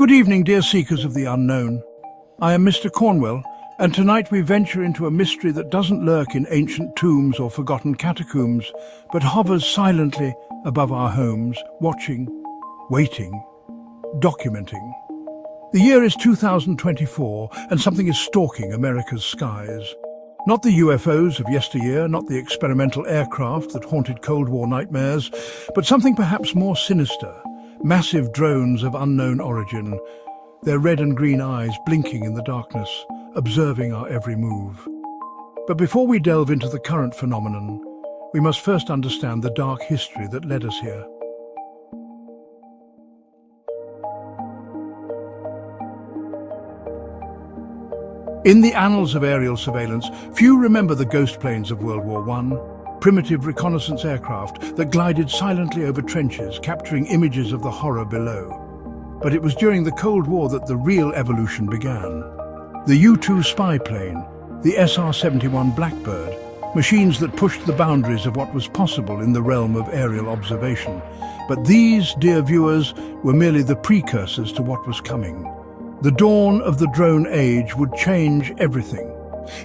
Good evening, dear seekers of the unknown. I am Mr. Cornwell, and tonight we venture into a mystery that doesn't lurk in ancient tombs or forgotten catacombs, but hovers silently above our homes, watching, waiting, documenting. The year is 2024, and something is stalking America's skies. Not the UFOs of yesteryear, not the experimental aircraft that haunted Cold War nightmares, but something perhaps more sinister. Massive drones of unknown origin, their red and green eyes blinking in the darkness, observing our every move. But before we delve into the current phenomenon, we must first understand the dark history that led us here. In the annals of aerial surveillance, few remember the ghost planes of World War I, primitive reconnaissance aircraft that glided silently over trenches, capturing images of the horror below. But it was during the Cold War that the real evolution began. The U-2 spy plane, the SR-71 Blackbird, machines that pushed the boundaries of what was possible in the realm of aerial observation. But these, dear viewers, were merely the precursors to what was coming. The dawn of the drone age would change everything.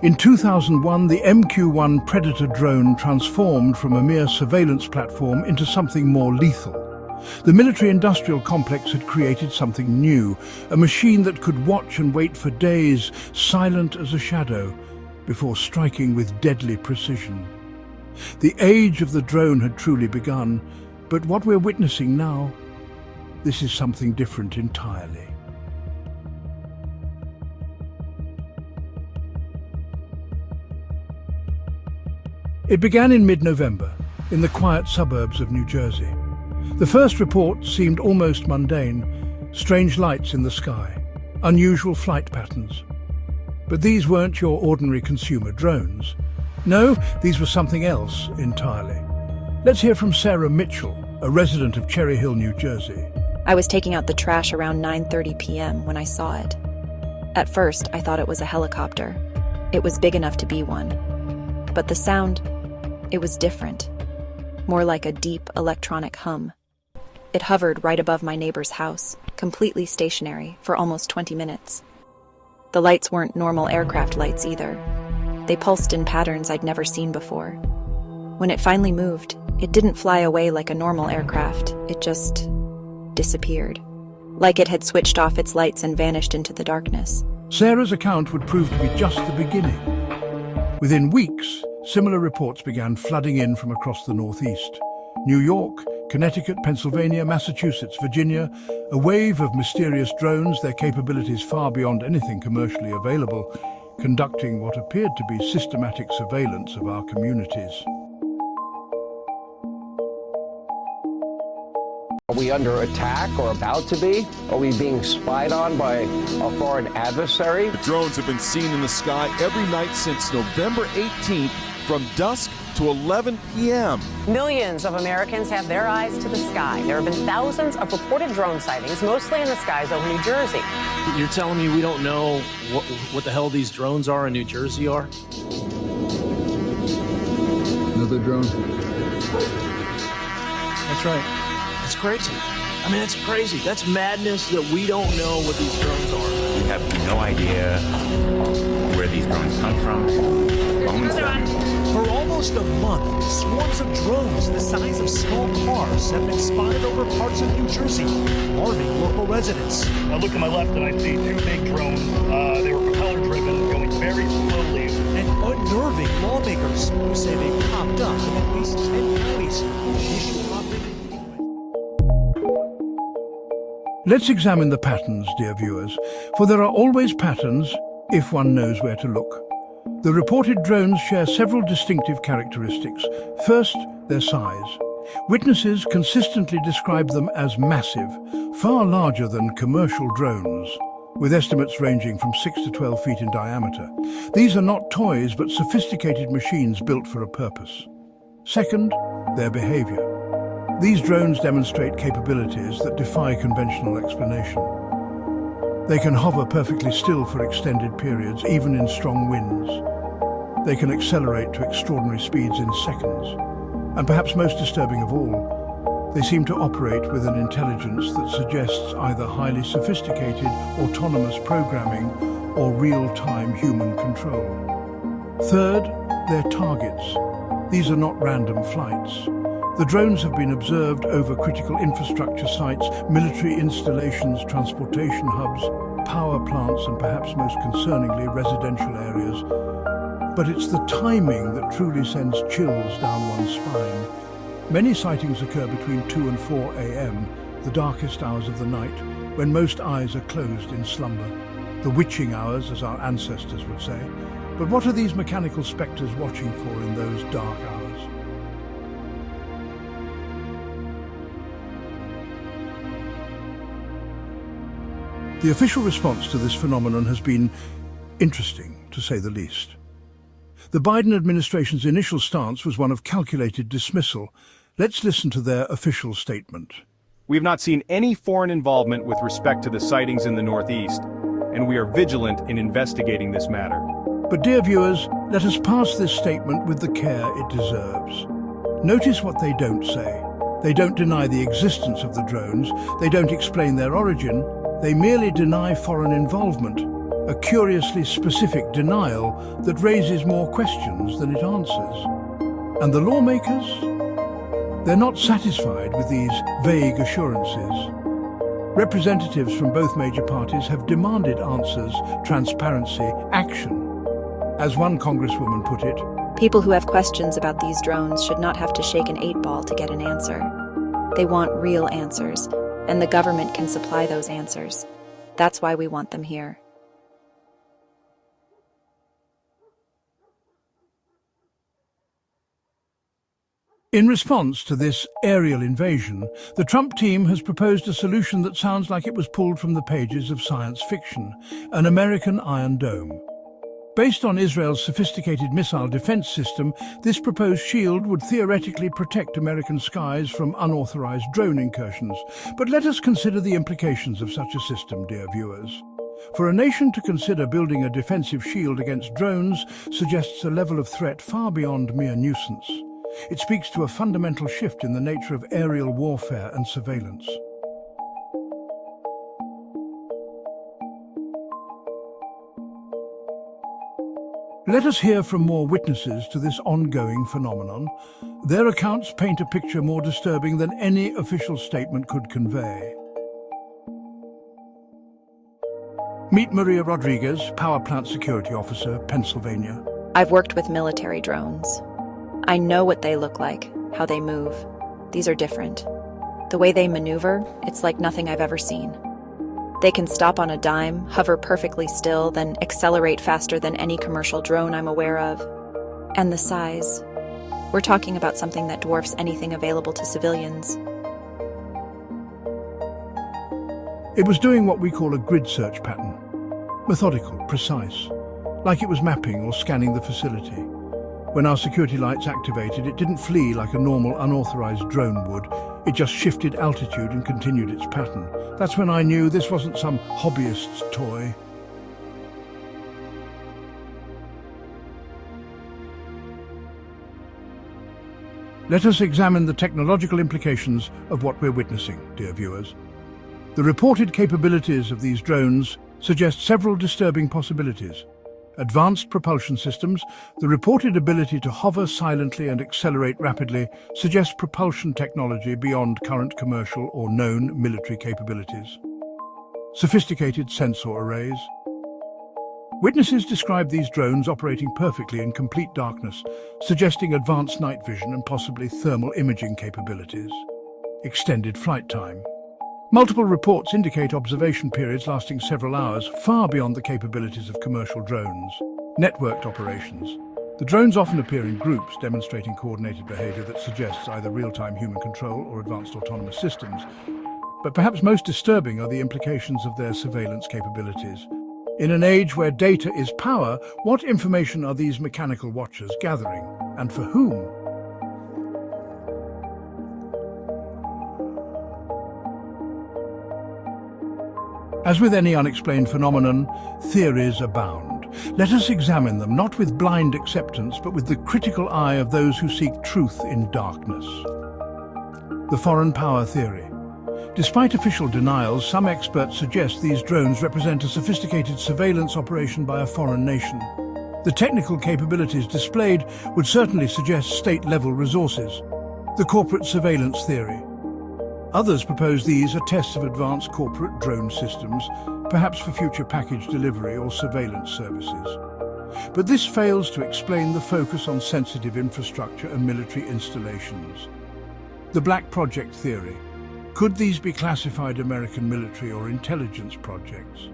In 2001, the MQ-1 Predator drone transformed from a mere surveillance platform into something more lethal. The military-industrial complex had created something new, a machine that could watch and wait for days, silent as a shadow, before striking with deadly precision. The age of the drone had truly begun, but what we're witnessing now, this is something different entirely. It began in mid-November, in the quiet suburbs of New Jersey. The first reports seemed almost mundane, strange lights in the sky, unusual flight patterns. But these weren't your ordinary consumer drones. No, these were something else entirely. Let's hear from Sarah Mitchell, a resident of Cherry Hill, New Jersey. I was taking out the trash around 9:30 p.m. when I saw it. At first, I thought it was a helicopter. It was big enough to be one. But the sound, it was different. More like a deep electronic hum. It hovered right above my neighbor's house, completely stationary, for almost 20 minutes. The lights weren't normal aircraft lights either. They pulsed in patterns I'd never seen before. When it finally moved, it didn't fly away like a normal aircraft. It just disappeared. Like it had switched off its lights and vanished into the darkness. Sarah's account would prove to be just the beginning. Within weeks, similar reports began flooding in from across the Northeast. New York, Connecticut, Pennsylvania, Massachusetts, Virginia, a wave of mysterious drones, their capabilities far beyond anything commercially available, conducting what appeared to be systematic surveillance of our communities. Are we under attack or about to be? Are we being spied on by a foreign adversary? The drones have been seen in the sky every night since November 18th from dusk to 11 p.m. Millions of Americans have their eyes to the sky. There have been thousands of reported drone sightings, mostly in the skies over New Jersey. You're telling me we don't know what the hell these drones are in New Jersey are? Another drone. That's right. That's crazy. I mean, that's crazy. That's madness that we don't know what these drones are. We have no idea where these drones come from, who owns them. For almost a month, swarms of drones the size of small cars have been spotted over parts of New Jersey, alarming local residents. I look to my left and I see two big drones. They were propeller-driven, going very slowly. And unnerving lawmakers who say they popped up in at least 10 counties. The issue operated. Let's examine the patterns, dear viewers, for there are always patterns if one knows where to look. The reported drones share several distinctive characteristics. First, their size. Witnesses consistently describe them as massive, far larger than commercial drones, with estimates ranging from 6 to 12 feet in diameter. These are not toys, but sophisticated machines built for a purpose. Second, their behavior. These drones demonstrate capabilities that defy conventional explanation. They can hover perfectly still for extended periods, even in strong winds. They can accelerate to extraordinary speeds in seconds. And perhaps most disturbing of all, They seem to operate with an intelligence that suggests either highly sophisticated autonomous programming or real-time human control. Third, their targets. These are not random flights. The drones have been observed over critical infrastructure sites, military installations, transportation hubs, power plants, and perhaps most concerningly, residential areas. But it's the timing that truly sends chills down one's spine. Many sightings occur between 2 and 4 a.m., the darkest hours of the night, when most eyes are closed in slumber. The witching hours, as our ancestors would say. But what are these mechanical spectres watching for in those dark hours? The official response to this phenomenon has been interesting, to say the least. The Biden administration's initial stance was one of calculated dismissal. Let's listen to their official statement. We have not seen any foreign involvement with respect to the sightings in the Northeast, and we are vigilant in investigating this matter. But dear viewers, let us pass this statement with the care it deserves. Notice what they don't say. They don't deny the existence of the drones. They don't explain their origin. They merely deny foreign involvement, a curiously specific denial that raises more questions than it answers. And the lawmakers? They're not satisfied with these vague assurances. Representatives from both major parties have demanded answers, transparency, action. As one congresswoman put it, People who have questions about these drones should not have to shake an 8-ball to get an answer. They want real answers, and the government can supply those answers. That's why we want them here. in response to this aerial invasion, the Trump team has proposed a solution that sounds like it was pulled from the pages of science fiction: an American Iron Dome. Based on Israel's sophisticated missile defense system, this proposed shield would theoretically protect American skies from unauthorized drone incursions. But let us consider the implications of such a system, dear viewers. For a nation to consider building a defensive shield against drones suggests a level of threat far beyond mere nuisance. It speaks to a fundamental shift in the nature of aerial warfare and surveillance. Let us hear from more witnesses to this ongoing phenomenon. Their accounts paint a picture more disturbing than any official statement could convey. Meet Maria Rodriguez, Power Plant Security Officer, Pennsylvania. I've worked with military drones. I know what they look like, how they move. These are different. The way they maneuver, it's like nothing I've ever seen. They can stop on a dime, hover perfectly still, then accelerate faster than any commercial drone I'm aware of. And the size. We're talking about something that dwarfs anything available to civilians. It was doing what we call a grid search pattern. Methodical, precise, like it was mapping or scanning the facility. When our security lights activated, it didn't flee like a normal unauthorized drone would. It just shifted altitude and continued its pattern. That's when I knew this wasn't some hobbyist's toy. Let us examine the technological implications of what we're witnessing, dear viewers. The reported capabilities of these drones suggest several disturbing possibilities. Advanced propulsion systems, the reported ability to hover silently and accelerate rapidly, suggests propulsion technology beyond current commercial or known military capabilities. Sophisticated sensor arrays. Witnesses describe these drones operating perfectly in complete darkness, suggesting advanced night vision and possibly thermal imaging capabilities. Extended flight time. Multiple reports indicate observation periods lasting several hours, far beyond the capabilities of commercial drones. Networked operations. The drones often appear in groups, demonstrating coordinated behavior that suggests either real-time human control or advanced autonomous systems. But perhaps most disturbing are the implications of their surveillance capabilities. In an age where data is power, what information are these mechanical watchers gathering, and for whom? As with any unexplained phenomenon, theories abound. Let us examine them, not with blind acceptance, but with the critical eye of those who seek truth in darkness. The foreign power theory. Despite official denials, some experts suggest these drones represent a sophisticated surveillance operation by a foreign nation. The technical capabilities displayed would certainly suggest state-level resources. The corporate surveillance theory. Others propose these are tests of advanced corporate drone systems, perhaps for future package delivery or surveillance services. But this fails to explain the focus on sensitive infrastructure and military installations. The Black Project theory. Could these be classified American military or intelligence projects?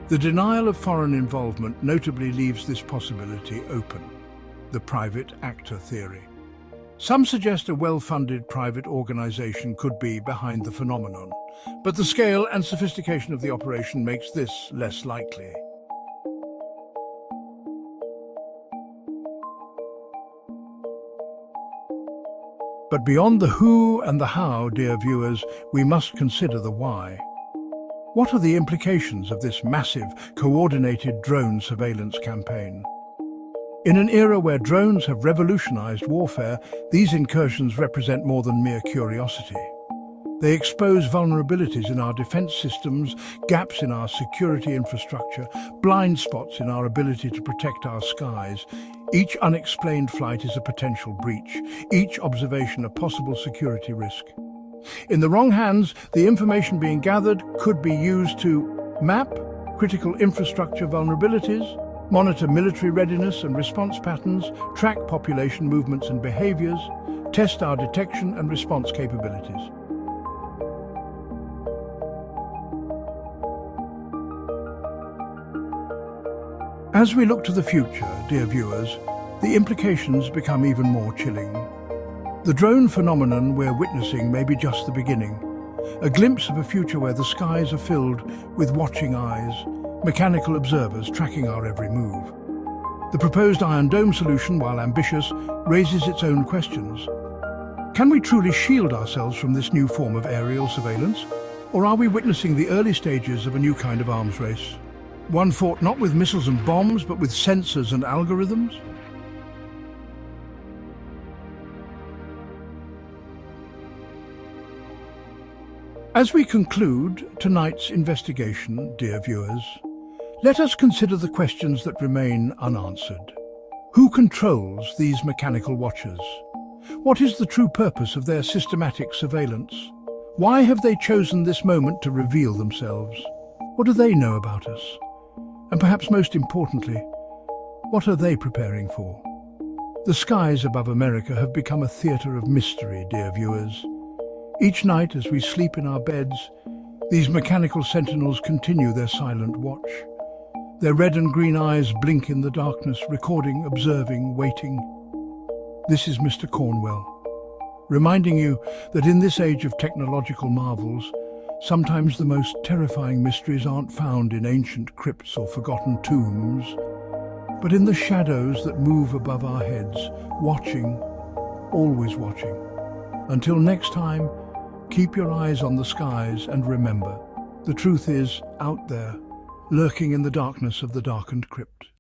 The denial of foreign involvement notably leaves this possibility open. The private actor theory. Some suggest a well-funded private organization could be behind the phenomenon, but the scale and sophistication of the operation makes this less likely. But beyond the who and the how, dear viewers, we must consider the why. What are the implications of this massive, coordinated drone surveillance campaign? In an era where drones have revolutionized warfare, these incursions represent more than mere curiosity. They expose vulnerabilities in our defense systems, gaps in our security infrastructure, blind spots in our ability to protect our skies. Each unexplained flight is a potential breach, each observation a possible security risk. In the wrong hands, the information being gathered could be used to map critical infrastructure vulnerabilities, monitor military readiness and response patterns, track population movements and behaviors, test our detection and response capabilities. As we look to the future, dear viewers, the implications become even more chilling. The drone phenomenon we're witnessing may be just the beginning, a glimpse of a future where the skies are filled with watching eyes, mechanical observers tracking our every move. The proposed Iron Dome solution, while ambitious, raises its own questions. Can we truly shield ourselves from this new form of aerial surveillance? Or are we witnessing the early stages of a new kind of arms race? One fought not with missiles and bombs, but with sensors and algorithms? As we conclude tonight's investigation, dear viewers, let us consider the questions that remain unanswered. Who controls these mechanical watchers? What is the true purpose of their systematic surveillance? Why have they chosen this moment to reveal themselves? What do they know about us? And perhaps most importantly, what are they preparing for? The skies above America have become a theater of mystery, dear viewers. Each night as we sleep in our beds, these mechanical sentinels continue their silent watch. Their red and green eyes blink in the darkness, recording, observing, waiting. This is Mr. Cornwell, reminding you that in this age of technological marvels, sometimes the most terrifying mysteries aren't found in ancient crypts or forgotten tombs, but in the shadows that move above our heads, watching, always watching. Until next time, keep your eyes on the skies and remember, the truth is out there, lurking in the darkness of the darkened crypt.